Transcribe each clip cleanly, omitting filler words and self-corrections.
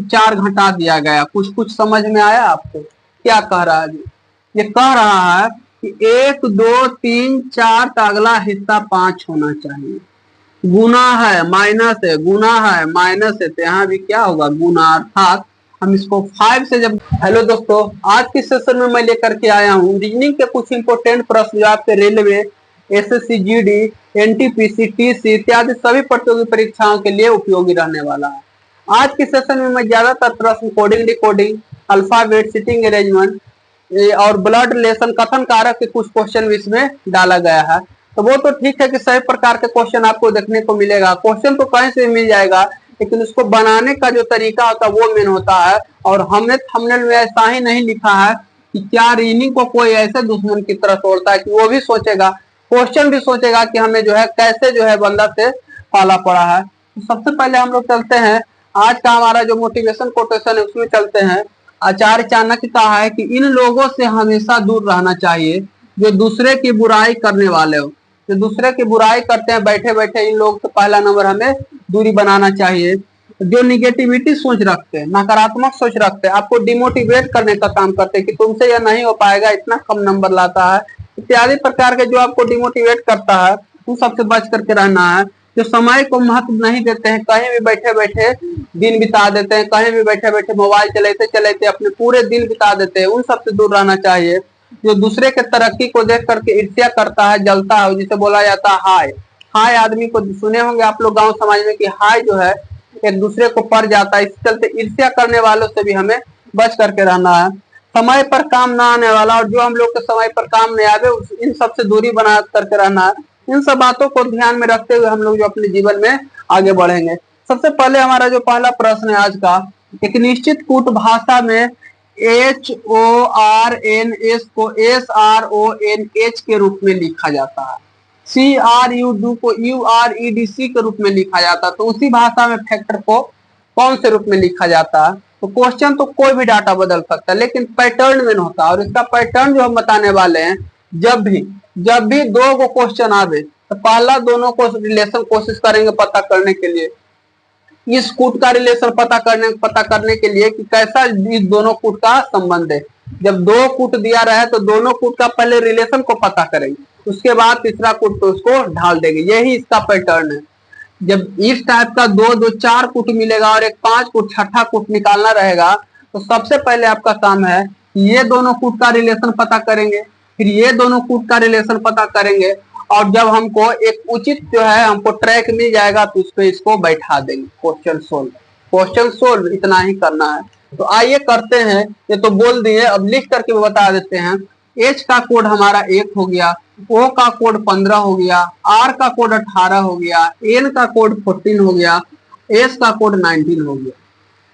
4 घटा दिया गया। कुछ कुछ समझ में आया आपको क्या कह रहा है? ये कह रहा है कि 1 2 3 4 का अगला हिस्सा 5 होना चाहिए। गुना है माइनस है, गुना है माइनस है, तो यहाँ भी क्या होगा? गुना। अर्थात हम इसको 5 से जब। हेलो दोस्तों, आज के सेशन में मैं लेकर के आया हूँ रीजनिंग के कुछ इंपोर्टेंट प्रश्न जो आपके railway, SSC GD, NTPC, TC इत्यादि सभी प्रतियोगी परीक्षाओं के लिए उपयोगी रहने वाला है। आज के सेशन में मैं ज्यादातर प्रश्न coding, decoding, alphabet, sitting arrangement और ब्लड रिलेशन, कथन कारक के कुछ क्वेश्चन इसमें डाला गया है। तो वो तो ठीक है कि सभी प्रकार के क्वेश्चन आपको देखने को मिलेगा। क्वेश्चन तो कहीं से मिल जाएगा, लेकिन उसको बनाने का जो तरीका होता है वो मेन होता है। और हमने थंबनेल में ऐसा ही नहीं लिखा है कि क्या रीजनिंग को कोई ऐसे दुश्मन की तरह तोड़ता है कि वो भी सोचेगा, क्वेश्चन भी सोचेगा कि हमें जो है कैसे जो है बंदा से पाला पड़ा है। तो सबसे पहले हम लोग चलते हैं आज का हमारा जो मोटिवेशन कोटेशन है उसमें चलते हैं। आचार्य चाणक्य कहा है कि इन लोगों से हमेशा दूर रहना चाहिए जो दूसरे की बुराई करने वाले हो। जो दूसरे की बुराई करते हैं बैठे बैठे, इन लोग से पहला नंबर हमें दूरी बनाना चाहिए। जो निगेटिविटी सोच रखते हैं, नकारात्मक सोच रखते हैं, आपको डिमोटिवेट करने का काम करते हैं कि तुमसे यह नहीं हो पाएगा, इतना कम नंबर लाता है, इत्यादि प्रकार के जो आपको डिमोटिवेट करता है उन सबसे बच करके रहना है। जो समय को महत्व नहीं देते हैं, कहीं भी बैठे बैठे दिन बिता देते हैं, कहीं भी बैठे बैठे मोबाइल चलाते चलाते अपने पूरे दिन बिता देते हैं, उन सबसे दूर रहना चाहिए। जो दूसरे के तरक्की को देख करके ईर्ष्या करता है, जलता है, जिसे बोला जाता है हाय। हाय आदमी को सुने होंगे आप लोग गांव समाज में कि हाय जो है एक दूसरे को पड़ जाता है। इस चलते ईर्ष्या करने वालों से भी हमें बच करके रहना है। समय पर काम ना आने वाला और जो हम लोग के समय पर काम नहीं आवे, इन सबसे दूरी बना करके रहना है। इन सब बातों को ध्यान में रखते हुए हम लोग जो अपने जीवन में आगे बढ़ेंगे। सबसे पहले हमारा जो पहला प्रश्न है आज का, एक निश्चित कूट भाषा में HORNS को SRONH के रूप में लिखा जाता है। CRUD को UREDC के रूप में लिखा जाता है। तो उसी भाषा में फैक्टर को कौन से रूप में लिखा जाता है? तो क्वेश्चन तो कोई भी डाटा बदल सकता है, लेकिन पैटर्न मेन होता है। और इसका पैटर्न जो हम बताने वाले हैं, जब भी दो को क्वेश्चन आवे तो पहला दोनों को रिलेशन कोशिश करेंगे पता करने के लिए, इस कूट का रिलेशन पता करने के लिए कि कैसा इस दोनों कूट का संबंध है। जब दो कूट दिया रहे तो दोनों कूट का पहले रिलेशन को पता करेंगे, उसके बाद तीसरा कूट तो उसको ढाल देंगे। यही इसका पैटर्न है। जब इस टाइप का 2 2 4 कूट मिलेगा और एक 5 कूट छठा कूट निकालना रहेगा, तो सबसे पहले आपका काम है ये दोनों कूट का रिलेशन पता करेंगे, फिर ये दोनों कूट का रिलेशन पता करेंगे, और जब हमको एक उचित जो है हमको ट्रैक मिल जाएगा तो उस पर इसको बैठा देंगे। क्वेश्चन सोल्व इतना ही करना है। तो आइए करते हैं। ये तो बोल दिए, अब लिख करके बता देते हैं। H का कोड हमारा 1 हो गया, O का कोड 15 हो गया, R का कोड 18 हो गया, N का कोड 14 हो गया, S का कोड 19 हो गया।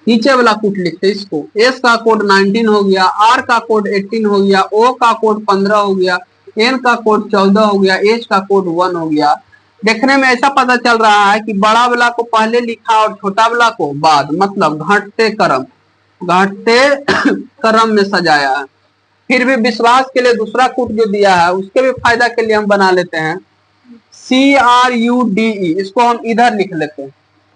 नीचे वाला कूट लिखते इसको, S का कोड 19 हो गया, R का कोड 18 हो गया, O का कोड 15 हो गया, N का कोड 14 हो गया, H का कोड 1 हो गया। देखने में ऐसा पता चल रहा है कि बड़ा वाला को पहले लिखा और छोटा वाला को बाद, मतलब घटते क्रम में सजाया है। फिर भी विश्वास के लिए दूसरा कूट जो दिया है उसके भी फायदा के लिए हम बना लेते हैं CRUDE, इसको हम इधर लिख लेते हैं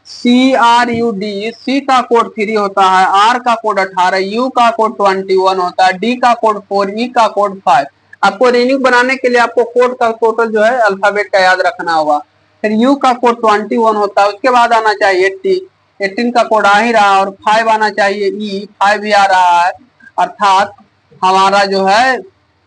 CRUDE। C का कोड 3 होता है, R का कोड 18, U का कोड 21 होता है, D का कोड 4, E का कोड 5। आपको रीजनिंग बनाने के लिए आपको कोड का टोटल जो है अल्फाबेट का याद रखना होगा। फिर U का कोड 21 होता है, उसके बाद आना चाहिए 18 का कोड आ ही रहा, और 5 आना चाहिए, E 5 भी आ रहा है। अर्थात हमारा जो है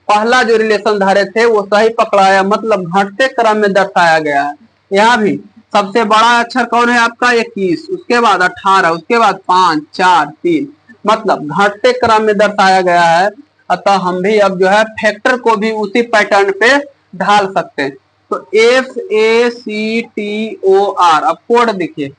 पहला जो रिलेशन धारे थे वो सही पकड़ाया, मतलब घटते क्रम में दर्शाया गया है। यहाँ भी सबसे बड़ा अक्षर कौन है आपका? 21, उसके बाद 18, उसके बाद 5 4 3, मतलब घटते क्रम में दर्शाया गया है। अतः हम भी अब जो है फैक्टर को भी उसी पैटर्न पे ढाल सकते हैं। तो FACTOR। अब कोड देखिए,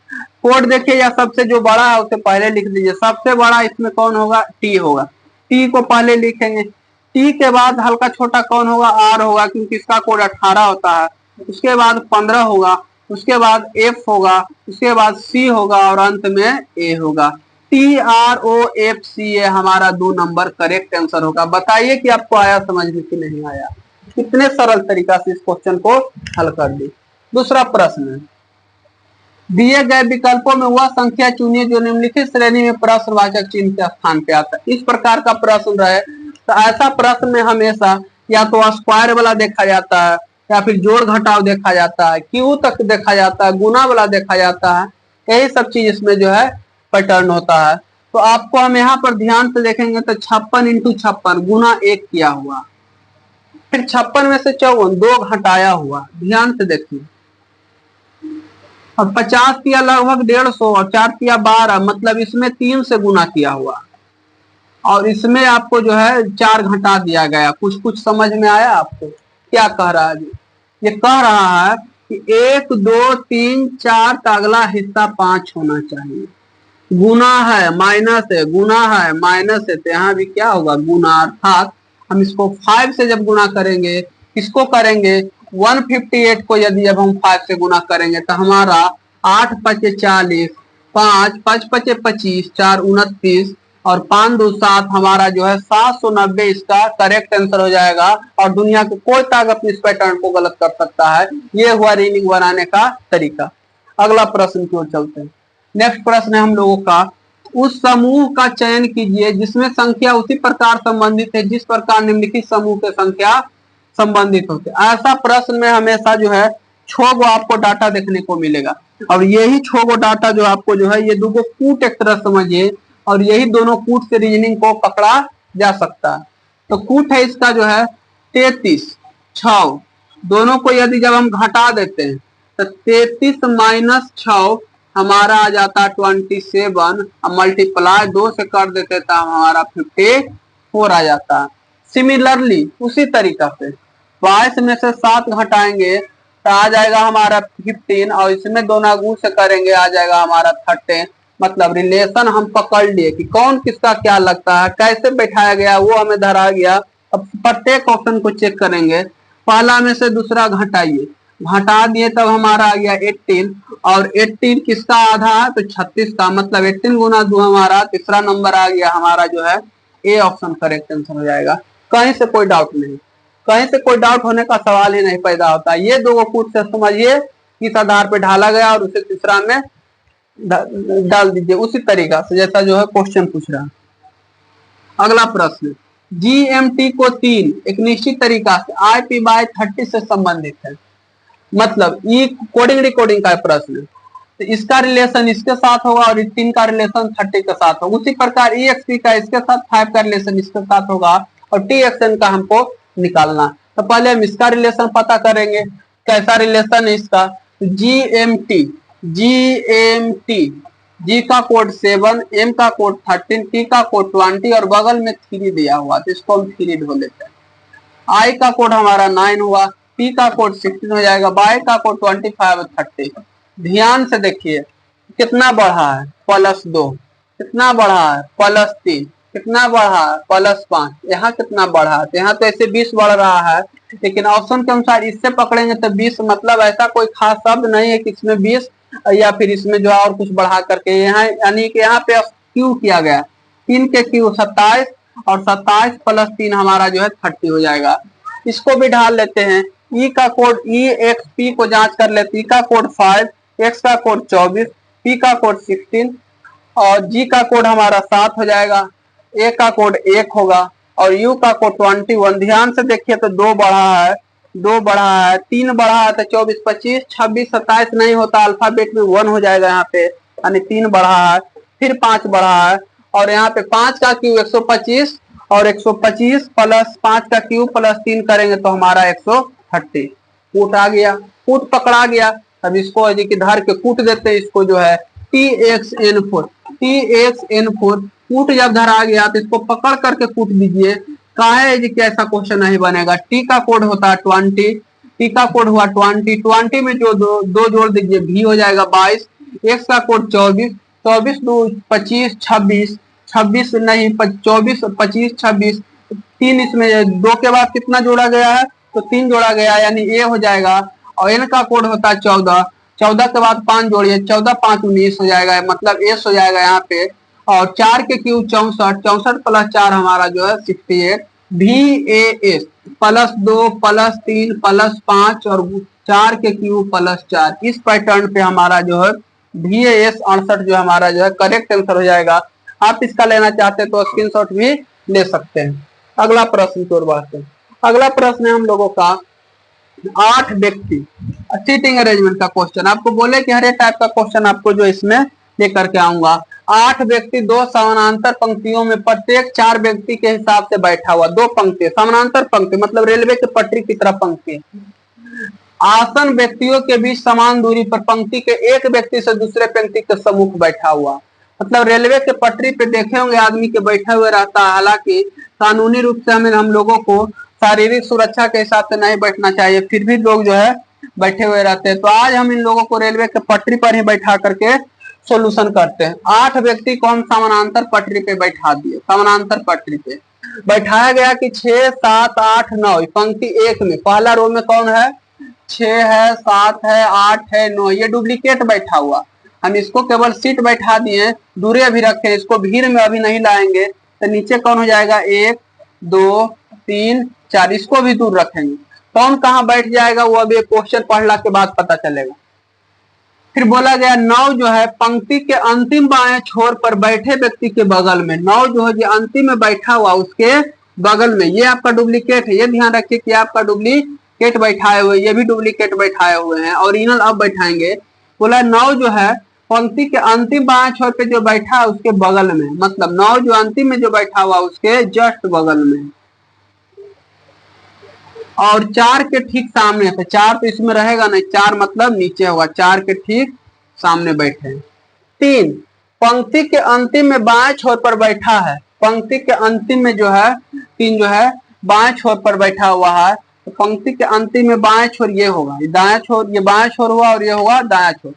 या सबसे जो बड़ा है उसे पहले लिख दीजिए। सबसे बड़ा इसमें कौन होगा? T होगा। T को पहले लिखेंगे। T के बाद हल्का छोटा कौन होगा? R होगा, क्योंकि इसका कोड 18 होता है। उसके बाद 15 होगा, उसके बाद F होगा, उसके बाद C होगा, और अंत में A होगा। TROFCA हमारा 2 नंबर करेक्ट आंसर होगा। बताइए कि आपको आया समझ में कि नहीं आया? कितने सरल तरीका से इस क्वेश्चन को हल कर दी। दूसरा प्रश्न, दिए गए विकल्पों में वह संख्या चुनिए जो निम्नलिखित श्रेणी में प्रश्नवाचक चिन्ह के स्थान पे आता है। इस प्रकार का प्रश्न रहे तो ऐसा प्रश्न में हमेशा या तो स्क्वायर वाला देखा जाता है, या फिर जोड़ घटाव देखा जाता है, क्यू तक देखा जाता है, गुना वाला देखा जाता है। यही सब चीज इसमें जो है पैटर्न होता है। तो आपको हम यहाँ पर ध्यान से देखेंगे तो 56 इंटू 56 गुना 1 किया हुआ, फिर 56 में से 54 2 घटाया हुआ, ध्यान से देखिए। और 50 किया लगभग 150 और 4 किया 12, मतलब इसमें 3 से गुना किया हुआ, और इसमें आपको जो है 4 घटा दिया गया। कुछ कुछ समझ में आया आपको क्या कह रहा है? ये कह रहा है कि 1 2 3 4 का अगला हिस्सा 5 होना चाहिए। गुना है माइनस है, गुना है माइनस है, तो यहाँ भी क्या होगा गुना, अर्थात हम इसको 5 से जब गुना करेंगे, किसको करेंगे 158 को यदि जब हम 5 से गुना करेंगे तो हमारा 8 पचे 40, 5 5 पचे 25, 4 29 और 5 2 7, हमारा जो है 790 इसका करेक्ट आंसर हो जाएगा। और दुनिया के कोई ताकत इस पैटर्न को गलत कर सकता है। ये हुआ रीडिंग बनाने का तरीका। अगला प्रश्न की ओर चलते हैं। नेक्स्ट प्रश्न है हम लोगों का, उस समूह का चयन कीजिए जिसमें संख्या उसी प्रकार संबंधित है जिस प्रकार निम्नलिखित समूह के संख्या संबंधित होते। ऐसा प्रश्न में हमेशा जो है 6 गो आपको डाटा देखने को मिलेगा, और यही 6 गो डाटा जो आपको जो है ये दो कूट एक तरह समझिए, और यही दोनों कूट से रीजनिंग को पकड़ा जा सकता है। तो कूट है इसका जो है 33 6, दोनों को यदि जब हम घटा देते हैं तो 33 माइनस 6 हमारा आ जाता है 27, मल्टीप्लाई 2 से कर देते तो हमारा 54 आ जाता है। सिमिलरली उसी तरीका से 22 में से 7 घटाएंगे तो आ जाएगा हमारा 15, और इसमें दोनों गुण से करेंगे आ जाएगा हमारा 13। मतलब रिलेशन हम पकड़ लिए कि कौन किसका क्या लगता है, कैसे बैठाया गया वो हमें धरा गया। अब प्रत्येक ऑप्शन को चेक करेंगे, पहला में से दूसरा घटाइए, घटा दिए तब हमारा आ गया 18, और 18 किसका आधा है तो 36 का, मतलब 18 गुना 2 हमारा तीसरा नंबर आ गया हमारा जो है ए ऑप्शन करेक्ट आंसर हो जाएगा। कहीं से कोई डाउट नहीं, कहीं से कोई डाउट होने का सवाल ही नहीं पैदा होता। ये दो कूट से समझिए किस आधार पे ढाला गया और उसे तीसरा में डाल दीजिए उसी तरीका से जैसा जो है क्वेश्चन पूछ रहा है। अगला प्रश्न, GMT को 3 एक निश्चित तरीका से IP/30 से संबंधित है। मतलब ये कोडिंग रिकॉर्डिंग का प्रश्न है, तो इसका रिलेशन इसके साथ होगा और 3 का रिलेशन 30 के साथ होगा। उसी प्रकार EXP का इसके साथ 5 का रिलेशन इसके साथ होगा, और TXN का हमको निकालना। तो पहले हम इसका रिलेशन पता करेंगे, कैसा रिलेशन है इसका। GMT G का कोड 7, M का कोड 13, T का कोड 20 और बगल में 3 दिया हुआ, तो इसको हम 3 ढो लेते हैं। I का कोड हमारा 9 हुआ, P का कोड 16 हो जाएगा, Y का कोड 25 और 30। ध्यान से देखिए कितना बढ़ा है +2, कितना बढ़ा है +3, कितना बढ़ा है +5, यहाँ कितना बढ़ा है, यहाँ तो ऐसे 20 बढ़ रहा है, लेकिन ऑप्शन के अनुसार इससे पकड़ेंगे तो 20, मतलब ऐसा कोई खास शब्द नहीं है कि इसमें 20 या फिर इसमें जो और कुछ बढ़ा करके, यहाँ यानी कि यहाँ पे क्यू किया गया, 3 के क्यू 27 और 27 + 3 हमारा जो है 30 हो जाएगा। इसको भी ढाल लेते हैं। ई का कोड EXP को जांच कर लेते, ई का कोड 5, X का कोड 24, P का कोड 16 और G का कोड हमारा 7 हो जाएगा, A का कोड 1 होगा और U का कोड 21। ध्यान से देखिए तो 2 बढ़ा है, 2 बढ़ा है, 3 बढ़ा है तो 24 25 26 27 नहीं होता, अल्फाबेट में 1 हो जाएगा यहाँ पे, यानी 3 बढ़ा है, फिर 5 बढ़ा है, और यहाँ पे 5 का क्यू 125 और 125 प्लस 5 का क्यू प्लस 3 करेंगे तो हमारा 130। कूट आ गया, कूट पकड़ा गया। अब इसको धर के कूट देते हैं, इसको जो है TXN4 कूट जब धरा गया तो इसको पकड़ करके कूट दीजिए। काहे जी कि ऐसा क्वेश्चन नहीं बनेगा। T का कोड होता है 20, T का कोड हुआ 20, 20 में जो दो जोड़ दीजिए V हो जाएगा 22, X का कोड 24, 24 2 25 26, 26 नहीं 24 25 26, 3 इसमें 2 के बाद कितना जोड़ा गया है तो 3 जोड़ा गया, यानी A हो जाएगा। और N का कोड होता है 14, 14 के बाद 5 जोड़िए, 14 5 19 हो जाएगा, मतलब S हो जाएगा यहाँ पे। और 4 के क्यू 64, 64 + 4 हमारा जो है 68, VAS +2 +3 +5 और 4 के क्यू +4। इस पैटर्न पे हमारा जो है VAS 68 जो हमारा जो है करेक्ट आंसर हो जाएगा। आप इसका लेना चाहते हैं तो स्क्रीनशॉट भी ले सकते हैं। अगला प्रश्न की ओर बढ़ते हैं। अगला प्रश्न है हम लोगों का 8 व्यक्ति सीटिंग अरेंजमेंट का क्वेश्चन। आपको बोले कि हर एक टाइप का क्वेश्चन आपको जो इसमें लेकर के आऊंगा। 8 व्यक्ति दो समानांतर पंक्तियों में प्रत्येक 4 व्यक्ति के हिसाब से बैठा हुआ, दो पंक्ति समानांतर पंक्ति मतलब रेलवे के पटरी की तरह पंक्ति। आसन व्यक्तियों के बीच समान दूरी पर पंक्ति के एक व्यक्ति से दूसरे व्यक्ति के सम्मुख बैठा हुआ। मतलब रेलवे के पटरी पे देखे होंगे आदमी के बैठे हुए रहता है। हालांकि कानूनी रूप से हमें हम लोगों को शारीरिक सुरक्षा के हिसाब से नहीं बैठना चाहिए, फिर भी लोग जो है बैठे हुए रहते हैं। तो आज हम इन लोगों को रेलवे के पटरी पर ही बैठा करके सोल्यूशन करते हैं। 8 व्यक्ति को हम समानांतर पटरी पे बैठा दिए। समानांतर पटरी पे बैठाया गया कि 6, 7, 8, 9 पंक्ति एक में। पहला रो में कौन है? 6 है, 7 है, 8 है, 9। ये डुप्लीकेट बैठा हुआ। हम इसको केवल सीट बैठा दिए, दूरी अभी रखे, इसको भीड़ में अभी नहीं लाएंगे। तो नीचे कौन हो जाएगा? 1, 2, 3, 4। इसको भी दूर रखेंगे। कौन कहाँ बैठ जाएगा वो अभी क्वेश्चन पढ़ला के बाद पता चलेगा। फिर बोला गया 9 जो है पंक्ति के अंतिम बाएं छोर पर बैठे व्यक्ति के बगल में। 9 जो है जो अंतिम में बैठा हुआ उसके बगल में। ये आपका डुप्लीकेट है, ये ध्यान रखिए कि आपका डुप्लीकेट बैठाए हुए, ये भी डुप्लीकेट बैठाए हुए हैं। ओरिजिनल अब बैठाएंगे। बोला 9 जो है पंक्ति के अंतिम बाएं छोर पे जो बैठा है उसके बगल में। मतलब 9 जो अंतिम में जो बैठा हुआ उसके जस्ट बगल में। और 4 के ठीक सामने पे। 4 तो इसमें रहेगा नहीं, 4 मतलब नीचे होगा। 4 के ठीक सामने बैठे। 3 पंक्ति के अंतिम में बाएं छोर पर बैठा है। पंक्ति के अंतिम में जो है 3 जो है बाएं छोर पर बैठा हुआ है। तो पंक्ति के अंतिम में बाएं छोर ये होगा, दायां छोर, ये बाएं छोर हुआ और ये होगा दायां छोर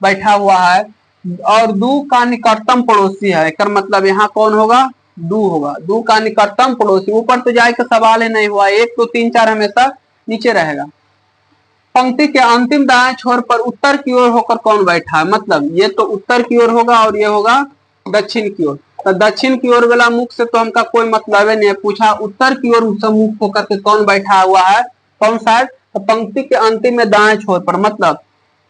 बैठा हुआ है। और 2 का निकटतम पड़ोसी है। इसका मतलब यहाँ कौन होगा? 2 होगा। 2 का निकटतम पड़ोसी। ऊपर तो जाए का सवाल ही नहीं हुआ। 1, 2, 3, 4 हमेशा नीचे रहेगा। पंक्ति के अंतिम दाएं छोर पर उत्तर की ओर होकर कौन बैठा है? मतलब ये तो उत्तर की ओर होगा और ये होगा दक्षिण की ओर। तो दक्षिण की ओर वाला मुख से तो हमका कोई मतलब नहीं है। पूछा उत्तर की ओर मुख होकर के कौन बैठा हुआ है, कौन सा है? तो पंक्ति के अंतिम में दाएं छोर पर। मतलब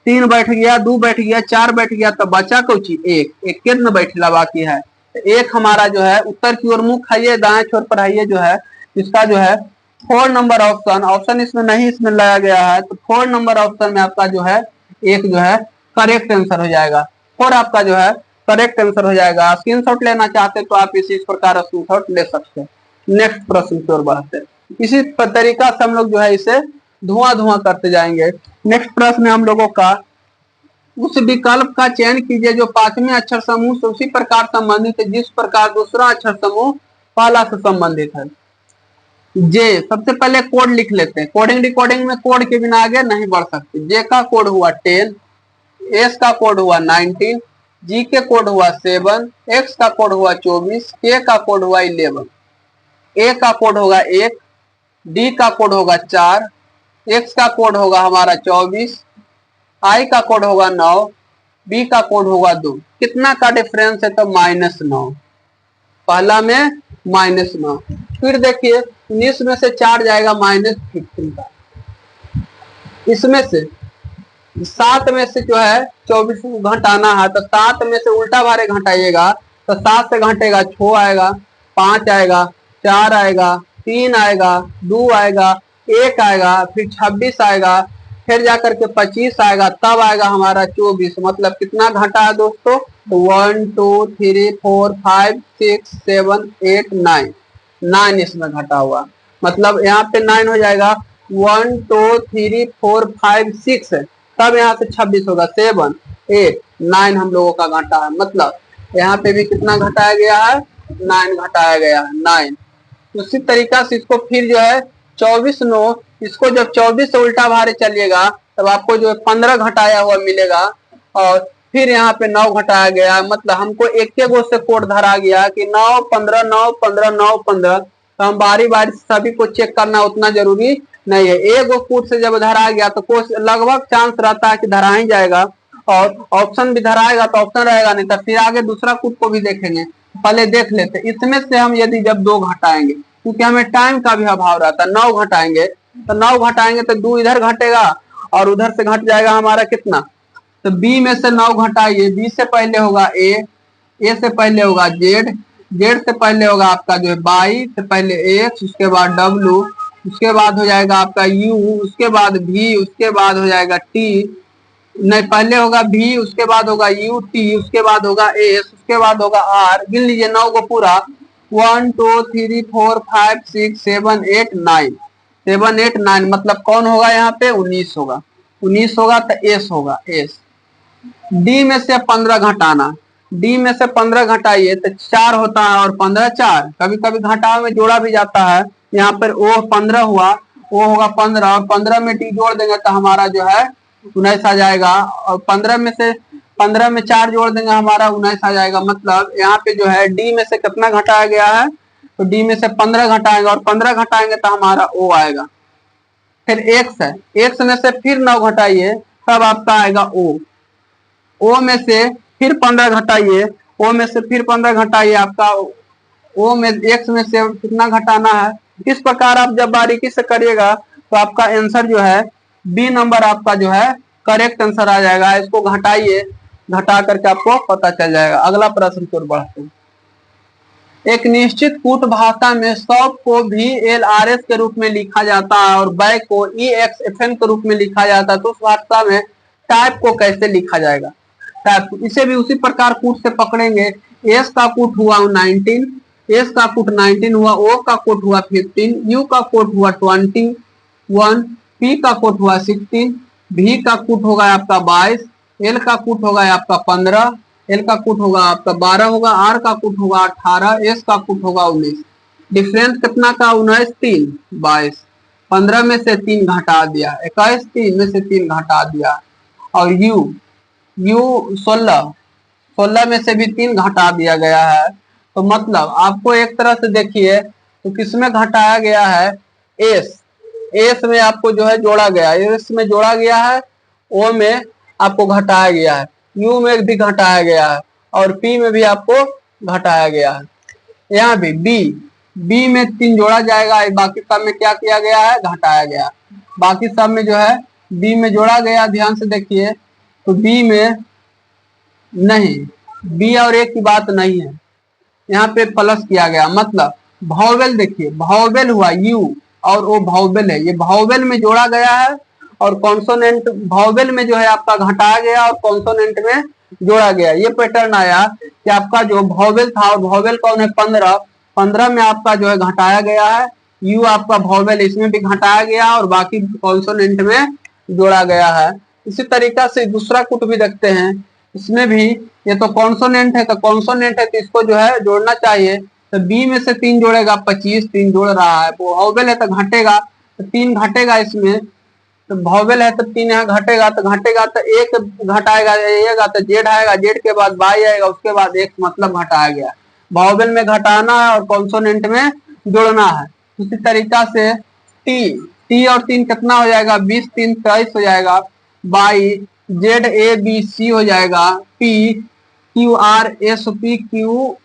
3 बैठ गया, 2 बैठ गया, 4 बैठ गया, तो बचा कुछ 1 कितना बैठला बाकी है? एक हमारा जो है उत्तर की ओर मुख है, ये दाएं छोर पर है। ये जो है इसका जो है 4 नंबर ऑप्शन इसमें नहीं, इसमें लाया गया है। तो 4 नंबर ऑप्शन में आपका जो है एक जो है करेक्ट आंसर हो जाएगा। 4 आपका जो है करेक्ट आंसर हो जाएगा। स्क्रीनशॉट लेना चाहते तो आप इसी प्रकार स्क्रीनशॉट ले सकते हैं। नेक्स्ट प्रश्न की ओर बढ़ते हैं। इसी तरीका से हम लोग जो है इसे धुआं करते जाएंगे। नेक्स्ट प्रश्न है हम लोगों का, उस विकल्प का चयन कीजिए जो 5वें अक्षर समूह से उसी प्रकार संबंधित है जिस प्रकार दूसरा अक्षर समूह पहला से संबंधित है। जे सबसे पहले कोड लिख लेते हैं। कोडिंग रिकॉर्डिंग में कोड के बिना आगे नहीं बढ़ सकते। जे का कोड हुआ 10, एस का कोड हुआ 19, जी के कोड हुआ 7, एक्स का कोड हुआ 24, के का कोड हुआ 11, ए का कोड होगा 1, डी का कोड होगा 4, एक्स का कोड होगा हमारा 24, आई का कोड होगा 9, बी का कोड होगा 2। कितना का डिफरेंस है? तो -9। पहला में -9। फिर देखिए 19 में से 4 जाएगा -15 का। इसमें से 7 में से जो है 24 घटाना है। तो 7 में से उल्टा भारे घटाइएगा तो 7 से घटेगा 6 आएगा, 5 आएगा, 4 आएगा, 3 आएगा, 2 आएगा, 1 आएगा, फिर 26 आएगा, फिर जाकर के 25 आएगा, तब आएगा हमारा 24। मतलब कितना घटा है दोस्तों? तो 1, 2, 3, 4, 5, 6, 7, 8, 9। 9 इसमें घटा हुआ। मतलब यहाँ पे 9 हो जाएगा। 1, 2, 3, 4, 5, 6, तब यहाँ से 26 होगा। 7, 8, 9 हम लोगों का घटा है। मतलब यहाँ पे भी कितना घटाया गया है? 9 घटाया गया है। 9 उसी तरीका से इसको फिर जो है 24, 9, इसको जब 24 से उल्टा भारे चलिएगा तब आपको जो है 15 घटाया हुआ मिलेगा। और फिर यहाँ पे 9 घटाया गया। मतलब हमको एक गो से कोड धरा गया कि 9, 15, 9, 15, 9, 15। तो हम बारी बारी सभी को चेक करना उतना जरूरी नहीं है। एक गो कोड से जब धरा गया तो कुछ लगभग चांस रहता है कि धरा ही जाएगा। और ऑप्शन भी धराएगा तो ऑप्शन रहेगा नहीं, तो फिर आगे दूसरा कोड को भी देखेंगे। पहले देख लेते। इसमें से हम यदि जब 2 घटाएंगे, क्योंकि हमें टाइम का भी अभाव रहता है। 9 घटाएंगे तो 9 घटाएंगे तो 2 इधर घटेगा और उधर से घट जाएगा हमारा कितना तो बी में से 9 घटाइए, बी से पहले होगा ए से पहले होगा जेड, जेड से पहले होगा आपका जो है वाई, से पहले एक्स, उसके बाद डब्लू, उसके बाद हो जाएगा आपका यू, उसके बाद भी, उसके बाद हो जाएगा टी, नहीं पहले होगा भी, उसके बाद होगा यू टी, उसके बाद होगा एस, उसके बाद होगा आर। गिन लीजिए 9 को पूरा, 1 2 3 4 5 6 7 8 9, 7 8 9, मतलब कौन होगा यहाँ पे 19 होगा, 19 होगा तो एस होगा एस। डी में से 15 घटाना, डी में से 15 घटाइए तो 4 होता है और 15 4, कभी कभी घटाव में जोड़ा भी जाता है। यहाँ पर ओ 15 हुआ, ओ होगा 15 और 15 में डी जोड़ देंगे तो हमारा जो है 19 आ जाएगा, और 15 में से 15 में 4 जोड़ देंगे हमारा 19 आ जाएगा। मतलब यहाँ पे जो है डी में से कितना घटाया गया है, तो डी में से 15 घटाएंगे और 15 घटाएंगे तो हमारा ओ आएगा। फिर एक्स है, एक्स में से फिर 9 घटाइए तब आपका आएगा ओ में से फिर 15 घटाइए, ओ में से फिर 15 घटाइए, आपका ओ में एक्स में से कितना घटाना है। इस प्रकार आप जब बारीकी से करिएगा तो आपका आंसर जो है बी नंबर आपका जो है करेक्ट आंसर आ जाएगा। इसको घटाइए, घटा करके आपको पता चल जाएगा। अगला प्रश्न की ओर बढ़ते हैं। एक निश्चित कूट भाषा में 100 को भी एल आर एस के रूप में लिखा जाता है और बै को ई एक्स एफ एन के रूप में लिखा जाता है, तो उस भाषा में टाइप को कैसे लिखा जाएगा। टाइप इसे भी उसी प्रकार कूट से पकड़ेंगे। एस का कूट हुआ 19, एस का कूट 19 हुआ, ओ का कूट हुआ 15, यू का कूट हुआ 21, पी का कूट हुआ 16, भी का कूट होगा आपका 22, एल का कूट होगा आपका 15, एल का कूट होगा आपका 12 होगा, आर का कूट होगा 18, एस का कूट होगा 19। डिफरेंस कितना का 19 3 22, 15 में से 3 घटा दिया, 21 3 में से 3 घटा दिया, और यू 16 में से भी 3 घटा दिया गया है। तो मतलब आपको एक तरह से देखिए तो किसमें घटाया गया है, एस में आपको जो है जोड़ा गया, एस में जोड़ा गया है, ओ में आपको घटाया गया है, यू में भी घटाया गया है, और पी में भी आपको घटाया गया है। यहाँ भी बी में 3 जोड़ा जाएगा, बाकी सब में क्या किया गया है, घटाया गया। बाकी सब में जो है बी में जोड़ा गया, ध्यान से देखिए तो बी में नहीं, बी और ए की बात नहीं है, यहाँ पे प्लस किया गया। मतलब भावेल देखिए, भावेल हुआ यू और वो भावेल है, ये भावेल में जोड़ा गया है और कॉन्सोनेंट भावेल में जो है आपका घटाया गया और कॉन्सोनेंट में जोड़ा गया। ये पैटर्न आया कि आपका जो भावेल था और भावेल कौन है 15 में आपका जो है घटाया गया है, यू आपका भावेल इसमें भी घटाया गया और बाकी कॉन्सोनेंट में जोड़ा गया है। इसी तरीका से दूसरा कूट भी देखते हैं, इसमें भी ये तो कॉन्सोनेंट है, तो कॉन्सोनेंट है तो इसको जो है जोड़ना चाहिए। तो बी में से 3 जोड़ेगा 25, 3 जोड़ रहा है, वो भावेल है तो घटेगा, तो 3 घटेगा इसमें, तो भावेल है तो 3 यहाँ घटेगा, तो एक घटाएगा तो जेड आएगा, जेड के बाद वाई आएगा, उसके बाद एक, मतलब घटाया गया। भावेल में घटाना है और कॉन्सोनेंट में जोड़ना है। उसी तरीका से टी और 3 कितना हो जाएगा, 20 3 23 हो जाएगा, Y Z A B C हो जाएगा, P Q R S P Q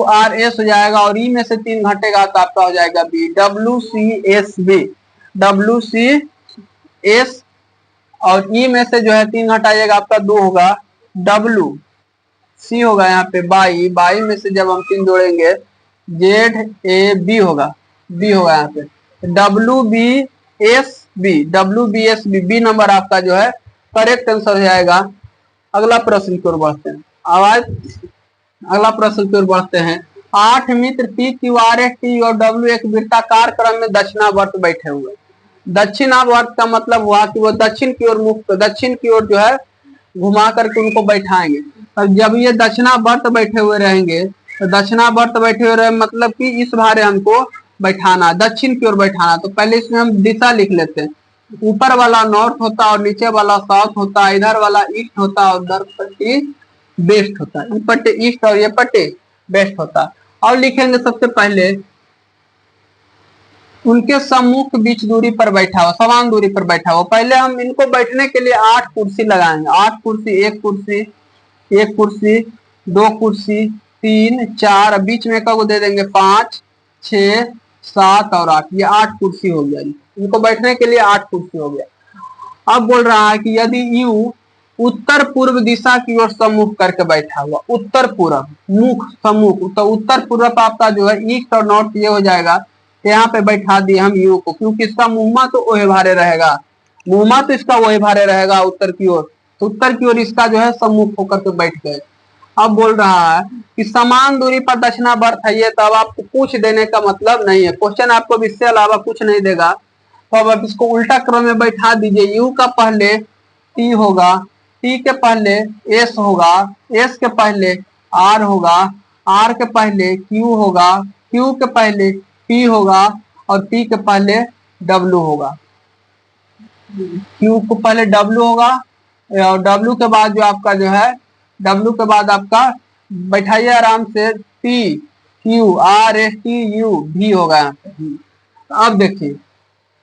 R S हो जाएगा, और ई में से 3 घटेगा तो आपका हो जाएगा बी डब्ल्यू सी एस, और ई में से जो है 3 घटाइएगा आपका 2 होगा, डब्ल्यू सी होगा यहाँ पे बाई में से जब हम 3 जोड़ेंगे जेड ए बी होगा यहाँ पे W B S B number आपका जो है करेक्ट आंसर हो जाएगा। अगला प्रश्न की ओर बढ़ते हैं। अगला प्रश्न की ओर बढ़ते हैं। 8 मित्र P Q R S T और डब्ल्यू एक वृत्ताकार क्रम में दक्षिणावर्त बैठे हुए। दक्षिणावर्त का मतलब हुआ कि वो दक्षिण की ओर मुख, दक्षिण की ओर जो है घुमा करके उनको बैठाएंगे। अब जब ये दक्षिणावर्त बैठे हुए रहेंगे तो दक्षिणावर्त बैठे हुए रहे मतलब कि इस भारे हमको बैठाना, दक्षिण की ओर बैठाना। तो पहले इसमें हम दिशा लिख लेते हैं, ऊपर वाला नॉर्थ होता और नीचे वाला साउथ होता, इधर वाला ईस्ट होता और उधर पट्टी वेस्ट होता, ये पट्टी ईस्ट और ये पट्टी वेस्ट होता। और लिखेंगे सबसे पहले उनके सम्मुख बीच दूरी पर बैठा हो, समान दूरी पर बैठा हो। पहले हम इनको बैठने के लिए 8 कुर्सी लगाएंगे, 8 कुर्सी, एक कुर्सी, 2 कुर्सी, 3 4, बीच में का को दे देंगे 5 6 7 और 8, ये 8 कुर्सी हो गया। इनको बैठने के लिए 8 कुर्सी हो गया। अब बोल रहा है कि यदि यू उत्तर पूर्व दिशा की ओर सम्मुख करके बैठा हुआ, उत्तर पूर्व मुख सम्मुख, तो उत्तर पूर्व आपका जो है ईस्ट और नॉर्थ ये हो जाएगा। यहाँ पे बैठा दिए हम यू को, क्योंकि इसका मुंहमा तो ओहे भारे रहेगा, मुंहमा तो इसका ओहे भारे रहेगा उत्तर की ओर, तो उत्तर की ओर इसका जो है सम्मुख होकर के बैठ गए। अब बोल रहा है कि समान दूरी पर दक्षिणावर्त है, ये तो अब आपको कुछ देने का मतलब नहीं है, क्वेश्चन आपको इससे अलावा कुछ नहीं देगा। तो अब आप इसको उल्टा क्रम में बैठा दीजिए, यू का पहले टी होगा, टी के पहले एस होगा, एस के पहले आर होगा, आर के पहले क्यू होगा, क्यू के पहले पी होगा और पी के पहले डब्ल्यू होगा, क्यू को पहले डब्ल्यू होगा और डब्ल्यू के बाद जो आपका जो है, डब्ल्यू के बाद आपका बैठाइए आराम से P Q R S T U भी होगा यहाँ पे। अब देखिए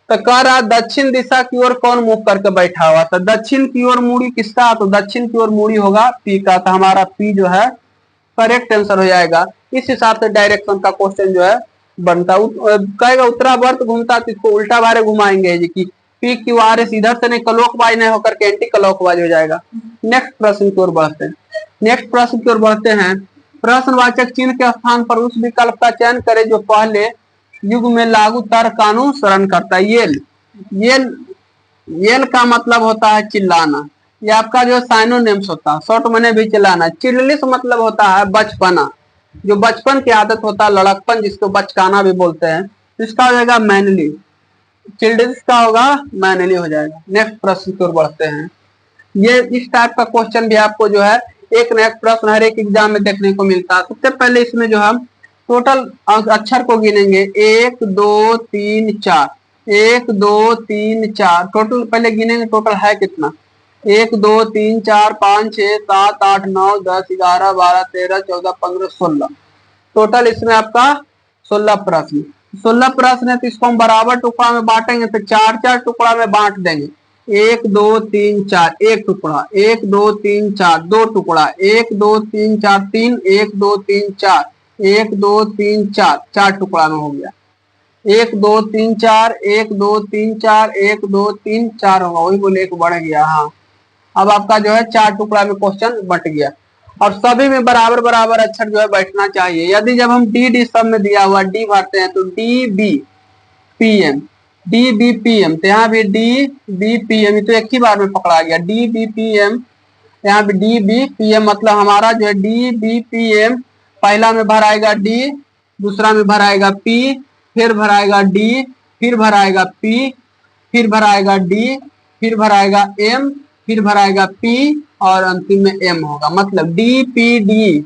तो कह रहा दक्षिण दिशा की ओर कौन मुख करके बैठा हुआ, तो दक्षिण की ओर मूड़ी किसका, तो दक्षिण की ओर मूड़ी होगा पी का, तो हमारा पी जो है करेक्ट आंसर हो जाएगा। इस हिसाब से डायरेक्शन का क्वेश्चन जो है बनता, कहेगा उत्तरावर्त घूमता तो इसको उल्टा बारे घुमाएंगे जी कि पी क्यू आर एस इधर से नहीं क्लॉकवाइज नहीं होकर के एंटी क्लॉकवाइज हो जाएगा। नेक्स्ट प्रश्न की ओर बढ़ते हैं, नेक्स्ट प्रश्न की ओर बढ़ते हैं। प्रश्नवाचक चिन्ह के स्थान पर उस विकल्प का चयन करें जो पहले युग में लागू तर्क का अनुसरण करता है। येल का मतलब होता है चिल्लाना, ये आपका जो साइनोनिम्स होता है, शॉर्ट मैंने भी चिल्लाना। चिल्लिस मतलब होता है बचपना, जो बचपन की आदत होता है, लड़कपन जिसको बचकाना भी बोलते हैं, तो इसका हो जाएगा मैनली, चिल्ड्रंस का होगा मैनली हो जाएगा। नेक्स्ट प्रश्न की ओर बढ़ते हैं। ये इस टाइप का क्वेश्चन भी आपको जो है एक न एक प्रश्न हर एक एग्जाम में देखने को मिलता है। सबसे पहले इसमें जो हम टोटल अक्षर को गिनेंगे, 1 2 3 4, 1 2 3 4 टोटल पहले गिनेंगे, टोटल है कितना, 1 2 3 4 5 6 7 8 9 10 11 12 13 14 15 16, टोटल इसमें आपका 16 प्रश्न। 16 प्रश्न है तो इसको हम बराबर टुकड़ा में बांटेंगे, तो 4-4 टुकड़ा में बांट देंगे। 1 2 3 4 एक टुकड़ा, 1 2 3 4 दो टुकड़ा, 1 2 3 4 3, 1 2 3 4, 1 2 3 4 चार टुकड़ा में हो गया। 1 2 3 4, 1 2 3 4, 1 2 3 4 होगा, वही बोले एक बढ़ गया। हाँ अब आपका जो है 4 टुकड़ा में क्वेश्चन बट गया, और सभी में बराबर बराबर अक्षर जो है बैठना चाहिए। यदि जब हम डी डी सब में दिया हुआ डी भरते हैं तो D B P M, D B P M, तो यहाँ भी डी बी पी एम, तो एक ही बार में पकड़ा गया डी बी पी एम, यहाँ पे डी बी पी एम, मतलब हमारा जो है डी बी पी एम पहला में भराएगा डी, दूसरा में भराएगा पी, फिर भराएगा डी, फिर भराएगा पी, फिर भराएगा डी, फिर भराएगा एम, फिर भराएगा पी और अंतिम में एम होगा। मतलब D P D,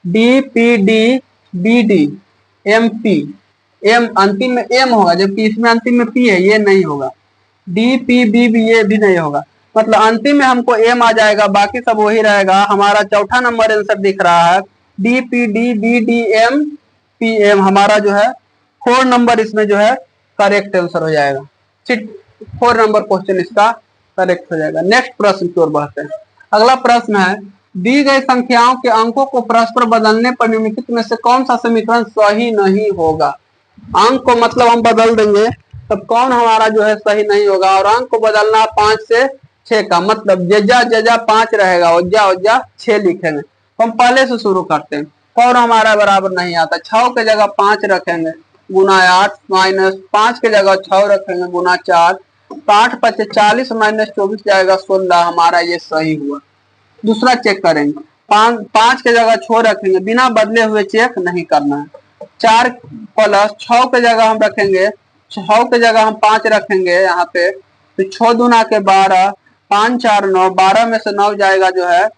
D P D, B D, M P, M अंतिम में एम होगा, जबकि इसमें अंतिम में पी है, ये नहीं होगा। डी पी बी भी ये भी नहीं होगा, मतलब अंतिम में हमको एम आ जाएगा, बाकी सब वही रहेगा। हमारा चौथा नंबर आंसर दिख रहा है D P D B D M P M, हमारा जो है 4 नंबर इसमें जो है करेक्ट आंसर हो जाएगा। 4 नंबर क्वेश्चन इसका करेक्ट हो जाएगा। नेक्स्ट प्रश्न की ओर बढ़ते हैं। अगला प्रश्न है, दी गई संख्याओं के अंकों को परस्पर बदलने पर निम्नलिखित में से कौन सा समीकरण सही नहीं होगा। अंक को मतलब हम बदल देंगे तब कौन हमारा जो है सही नहीं होगा, और अंक को बदलना 5 से 6 का, मतलब जजा जजा 5 रहेगा, ओजा ओजा 6 लिखेंगे। तो हम पहले से शुरू करते हैं, कौन हमारा बराबर नहीं आता, 6 के जगह 5 रखेंगे गुना 8, माइनस 5 के जगह 6 रखेंगे गुना 4, 8 5 40 माइनस 24 जाएगा 16, हमारा ये सही हुआ। दूसरा चेक करेंगे, 5 के जगह 6 रखेंगे, बिना बदले हुए चेक नहीं करना है। 4 प्लस 6 के जगह हम रखेंगे, 6 के जगह हम 5 रखेंगे यहाँ पे, तो 6 दूना के 12, 5 4 9, 12 में से 9 जाएगा जो है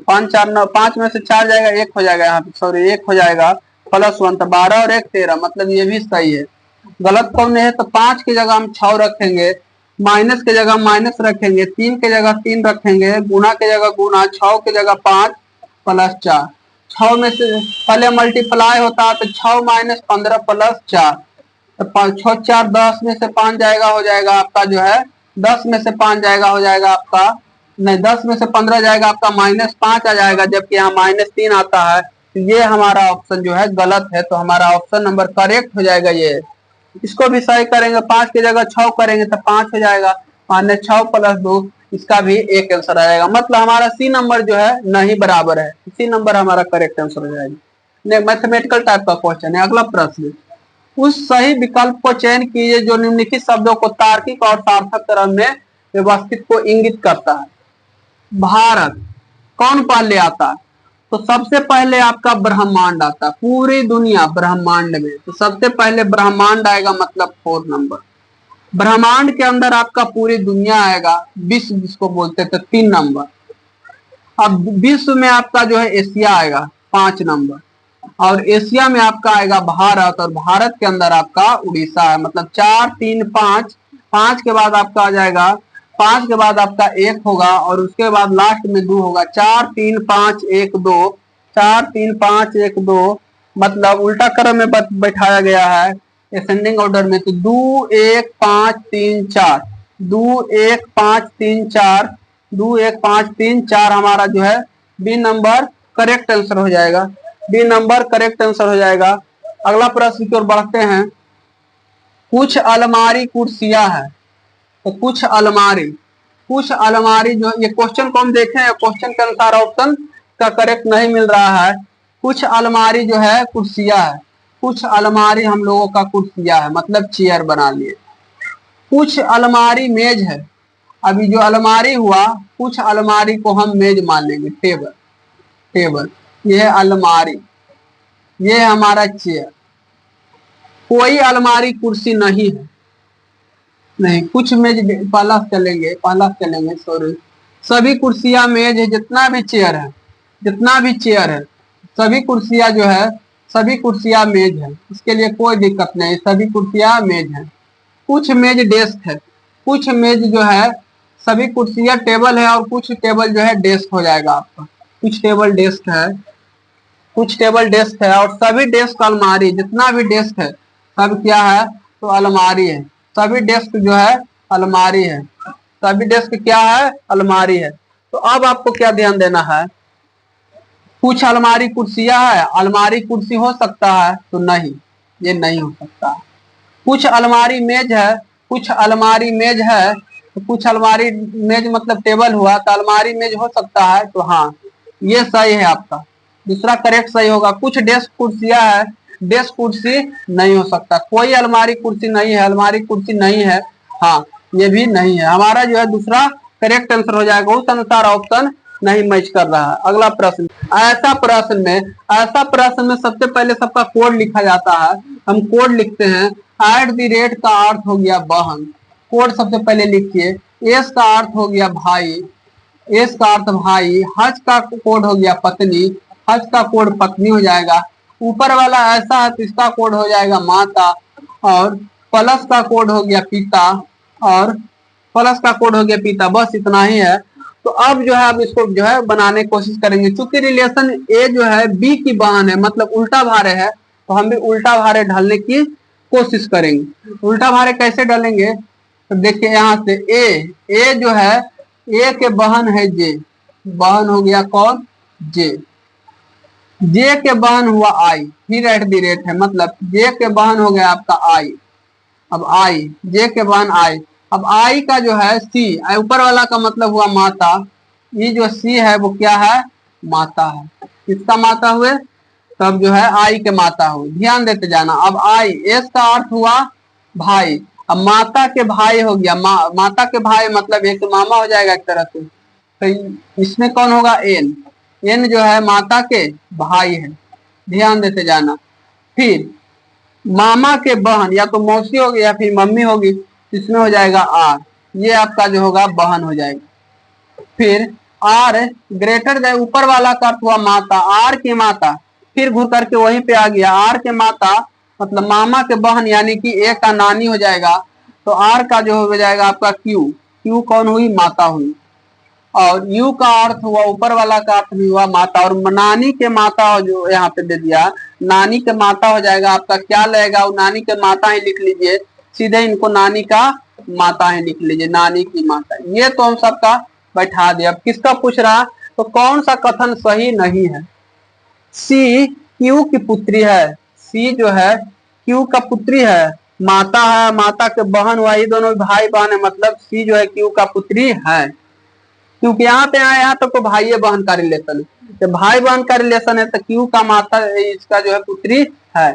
5 4 9, 5 में से 4 जाएगा 1 हो जाएगा, यहाँ पे सॉरी 1 हो जाएगा, प्लस 1 तो 12 और 1 13, मतलब ये भी सही है। गलत कौन है, तो 5 की जगह हम 6 रखेंगे, माइनस के जगह माइनस रखेंगे, 3 के जगह 3 रखेंगे, गुना के जगह गुना, 6 के जगह 5 प्लस 4, 6 में से पहले मल्टीप्लाई होता है तो 6 माइनस 15 प्लस 4, तो 6 4 10 में से 5 जाएगा, हो जाएगा आपका जो है 10 में से 5 जाएगा, हो जाएगा आपका नहीं 10 में से 15 जाएगा आपका -5 आ जाएगा, जबकि यहाँ -3 आता है, तो ये हमारा ऑप्शन जो है गलत है, तो हमारा ऑप्शन नंबर करेक्ट हो जाएगा ये। इसको भी सही करेंगे, 5 की जगह 6 करेंगे तो 5 हो जाएगा, -6 प्लस 2, इसका भी एक आंसर आ जाएगा। मतलब हमारा सी नंबर जो है नहीं बराबर है, सी नंबर हमारा करेक्ट आंसर हो जाएगा। मैथमेटिकल टाइप का क्वेश्चन है। अगला प्रश्न, उस सही विकल्प को चयन कीजिए जो निम्नलिखित शब्दों को तार्किक और सार्थक क्रम में व्यवस्थित को इंगित करता है। भारत कौन पहले आता है? तो सबसे पहले आपका ब्रह्मांड आता है, पूरी दुनिया ब्रह्मांड में, तो सबसे पहले ब्रह्मांड आएगा, मतलब 4 नंबर। ब्रह्मांड के अंदर आपका पूरी दुनिया आएगा, विश्व जिसको बोलते थे, 3 नंबर। अब विश्व में आपका जो है एशिया आएगा 5 नंबर, और एशिया में आपका आएगा भारत, और भारत के अंदर आपका उड़ीसा है। मतलब 4 3 5, 5 के बाद आपका आ जाएगा, 5 के बाद आपका 1 होगा, और उसके बाद लास्ट में 2 होगा। 4 3 5 1 2, 4 3 5 1 2, मतलब उल्टा क्रम में बैठाया गया है असेंडिंग ऑर्डर में। तो 2 1 5 3 4, 2 1 5 3 4, 2 1 5 3 4 हमारा जो है बी नंबर करेक्ट आंसर हो जाएगा। बी नंबर करेक्ट आंसर हो जाएगा। अगला प्रश्न की ओर बढ़ते हैं। कुछ अलमारी कुर्सियां है, तो कुछ अलमारी जो ये क्वेश्चन को हम देखें, क्वेश्चन के अनुसार ऑप्शन का करेक्ट नहीं मिल रहा है। कुछ अलमारी जो है कुर्सियां है, कुछ अलमारी हम लोगों का कुर्सियां है, मतलब चेयर बना लिए। कुछ अलमारी मेज है, अभी जो अलमारी हुआ, कुछ अलमारी को हम मेज मान लेंगे, टेबल, टेबल ये है अलमारी, ये है हमारा चेयर। कोई अलमारी कुर्सी नहीं है, नहीं। कुछ मेज, पहला चलेंगे सॉरी, सभी कुर्सियां मेज है, जितना भी चेयर है, जितना भी चेयर है, सभी कुर्सियां जो है, सभी कुर्सियां मेज है, इसके लिए कोई दिक्कत नहीं, सभी कुर्सियां मेज है। कुछ मेज डेस्क है, कुछ मेज जो है, सभी कुर्सियां टेबल है, और कुछ टेबल जो है डेस्क हो जाएगा आपका। कुछ टेबल डेस्क है, कुछ टेबल डेस्क है, और सभी डेस्क अलमारी, जितना भी डेस्क है सब क्या है, तो अलमारी है। सभी डेस्क जो है अलमारी है, सभी डेस्क क्या है, अलमारी है। तो अब आपको क्या ध्यान देना है, कुछ अलमारी कुर्सियां है, अलमारी कुर्सी हो सकता है, तो नहीं, ये नहीं हो सकता। कुछ अलमारी मेज है, कुछ अलमारी मेज है, तो कुछ अलमारी मेज मतलब टेबल हुआ, तो अलमारी मेज हो सकता है, तो हाँ ये सही है आपका, दूसरा करेक्ट सही होगा। कुछ डेस्क कुर्सियां है, डेस्क कुर्सी नहीं हो सकता। कोई अलमारी कुर्सी नहीं है, अलमारी कुर्सी नहीं है, हाँ ये भी नहीं है। हमारा जो है दूसरा करेक्ट आंसर हो जाएगा, उस अनुसार ऑप्शन नहीं मैच कर रहा है। अगला प्रश्न, ऐसा प्रश्न में सबसे पहले सबका कोड लिखा जाता है। हम कोड लिखते हैं, @ का अर्थ हो गया बहन, कोड सबसे पहले लिखिए। एस का अर्थ हो गया भाई, एस का अर्थ भाई। हज का कोड हो गया पत्नी, हज का कोड पत्नी हो जाएगा। ऊपर वाला ऐसा है तो इसका कोड हो जाएगा माता, और प्लस का कोड हो गया पिता, और प्लस का कोड हो गया पिता। बस इतना ही है। तो अब जो है, अब इसको जो है बनाने की कोशिश करेंगे। चूंकि रिलेशन ए जो है बी की बहन है, मतलब उल्टा भारे है, तो हम भी उल्टा भारे ढालने की कोशिश करेंगे। उल्टा भारे कैसे डालेंगे, तो देखिए यहाँ से ए जो है, ए के बहन है जे, बहन हो गया कौन, जे। जे के बहन हुआ आई, फिर @ है, मतलब जे के बहन हो गया आपका आई। अब आई, जे के बहन आई। अब आई का जो है सी, ऊपर वाला का मतलब हुआ माता, ये जो सी है वो क्या है, माता है। किसका माता हुए, तब जो है आई के माता हुए। ध्यान देते जाना। अब आई, एस का अर्थ हुआ भाई, अब माता के भाई हो गया, माता के भाई मतलब एक मामा हो जाएगा एक तरह से। तो इसमें कौन होगा, एन, एन जो है माता के भाई है। ध्यान देते जाना। फिर मामा के बहन, या तो मौसी होगी या फिर मम्मी होगी, इसमें हो जाएगा आर, ये आपका जो होगा बहन हो जाएगा। फिर आर ग्रेटर, ऊपर वाला का अर्थ हुआ माता, आर की माता, फिर घूर करके वहीं पे आ गया आर के माता, मतलब मामा के बहन, यानी कि ए का नानी हो जाएगा। तो आर का जो हो जाएगा आपका क्यू, क्यू कौन हुई, माता हुई। और यू का अर्थ हुआ, ऊपर वाला का अर्थ भी हुआ माता, और नानी के माता जो यहाँ पे दे दिया, नानी के माता हो जाएगा आपका, क्या लगेगा, नानी के माता ही लिख लीजिए, सीधे इनको नानी का माता ही लिख लीजिए, नानी की माता। ये तो हम सबका बैठा दिया। अब किसका पूछ रहा, तो कौन सा कथन सही नहीं है, सी क्यू की पुत्री है, सी जो है क्यू का पुत्री है, माता है, माता के बहन हुआ, ये दोनों भाई बहन है, मतलब सी जो है क्यू का पुत्री है। क्योंकि यहाँ पे आया यहाँ तो भाई बहन का रिलेशन है। जब भाई बहन का रिलेशन है तो क्यू का माता इसका जो है पुत्री है,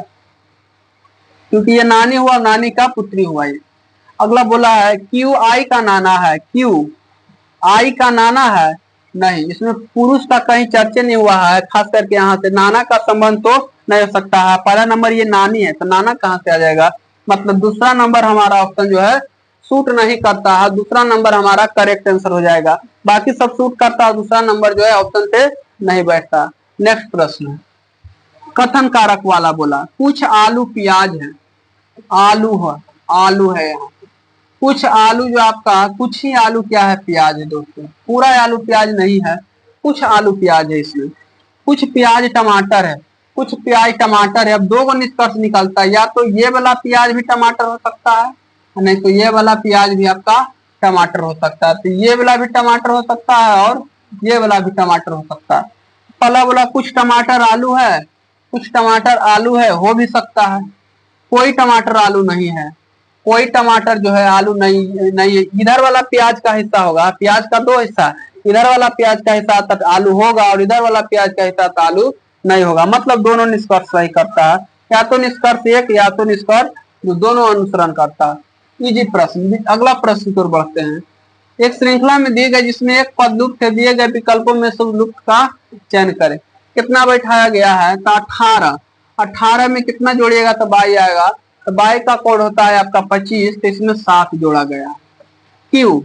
क्योंकि ये नानी हुआ, नानी का पुत्री हुआ ये। अगला बोला है क्यू आई का नाना है, क्यू आई का नाना है, नहीं, इसमें पुरुष का कहीं चर्चा नहीं हुआ है, खास करके यहाँ से नाना का संबंध तो नहीं हो सकता है। पहला नंबर ये नानी है तो नाना कहाँ से आ जाएगा, मतलब दूसरा नंबर हमारा ऑप्शन जो है सूट नहीं करता है, दूसरा नंबर हमारा करेक्ट आंसर हो जाएगा। बाकी सब सूट करता है, दूसरा नंबर जो है ऑप्शन पे नहीं बैठता। नेक्स्ट प्रश्न कथन कारक वाला बोला, कुछ आलू प्याज है, आलू है, आलू है यहाँ, कुछ आलू जो आपका, कुछ ही आलू क्या है, प्याज है दोस्तों, पूरा आलू प्याज नहीं है, कुछ आलू प्याज है इसमें, कुछ प्याज टमाटर है, कुछ प्याज टमाटर है। अब दो को निष्कर्ष निकलता है, या तो ये वाला प्याज भी टमाटर हो सकता है, नहीं तो ये वाला प्याज भी आपका टमाटर हो सकता है। तो ये वाला भी टमाटर हो सकता है और ये वाला भी टमाटर हो सकता है। पहला बोला कुछ टमाटर आलू है, कुछ टमाटर आलू है, हो भी सकता है। कोई टमाटर आलू नहीं है, कोई टमाटर जो है आलू नहीं नहीं, इधर वाला प्याज का हिस्सा होगा, प्याज का दो हिस्सा, इधर वाला प्याज का हिस्सा तक आलू होगा और इधर वाला प्याज का हिस्सा तो आलू नहीं होगा, मतलब दोनों निष्कर्ष सही करता है, या तो निष्कर्ष एक या तो निष्कर्ष जो दोनों अनुसरण करता है। इजी प्रश्न। अगला प्रश्न की ओर बढ़ते हैं। एक श्रृंखला में दिए गए जिसमें एक पद लुप्त है, दिए गए विकल्पों में से लुप्त का चयन करें। कितना बैठाया गया है, तो 18, 18 में कितना जोड़िएगा तो 22 आएगा, तो 22 का कोड होता है आपका 25, तो इसमें 7 जोड़ा गया। क्यू,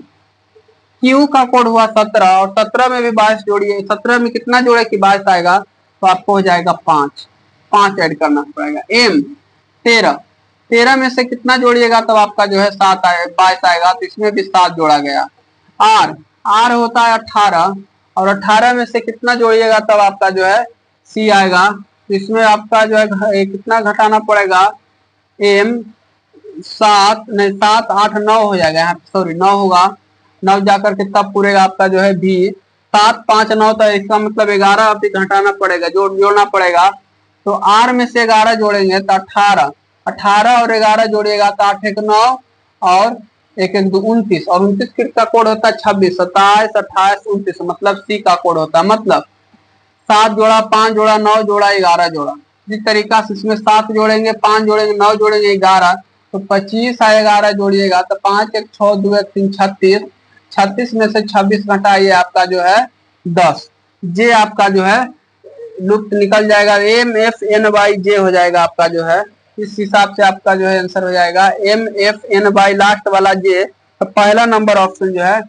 क्यू का कोड हुआ 17 और 17 में भी 22 जोड़िए, 17 में कितना जोड़े कि 22 आएगा, तो आपको हो जाएगा 5, 5 ऐड करना पड़ेगा। एम 13, 13 में से कितना जोड़िएगा तब आपका जो है 7 आएगा, 22 आएगा, तो इसमें भी 7 जोड़ा गया। आर, आर होता है 18 और 18 में से कितना जोड़िएगा तब आपका जो है सी आएगा, तो इसमें आपका जो है कितना घटाना पड़ेगा, एम 7 नहीं 7 8 9 हो जाएगा, यहाँ सॉरी 9 होगा, 9 जाकर के तब पूरेगा आपका जो है भी 7 5 9, तो इसका मतलब 11 आपको घटाना पड़ेगा, जोड़ना पड़ेगा। तो आर में से 11 जोड़ेंगे तो 18, 18 और 11 जोड़िएगा तो 8 1 9 और 1 1 2 29, और 29 का कोड होता है 26, 27 28 29, मतलब सी का कोड होता है, मतलब 7 जोड़ा 5 जोड़ा 9 जोड़ा 11 जोड़ा। जिस तरीका से इसमें 7 जोड़ेंगे 5 जोड़ेंगे 9 जोड़ेंगे 11, तो 25 और 11 जोड़िएगा तो 5 1 6 2 1 3 36, 36 में से 26 घटाइए आपका जो है 10, जे आपका जो है लुप्त निकल जाएगा, एम एफ एन बाई जे हो जाएगा आपका जो है, इस हिसाब से आपका जो है आंसर हो जाएगा M F N by last वाला जे। तो पहला नंबर ऑप्शन जो है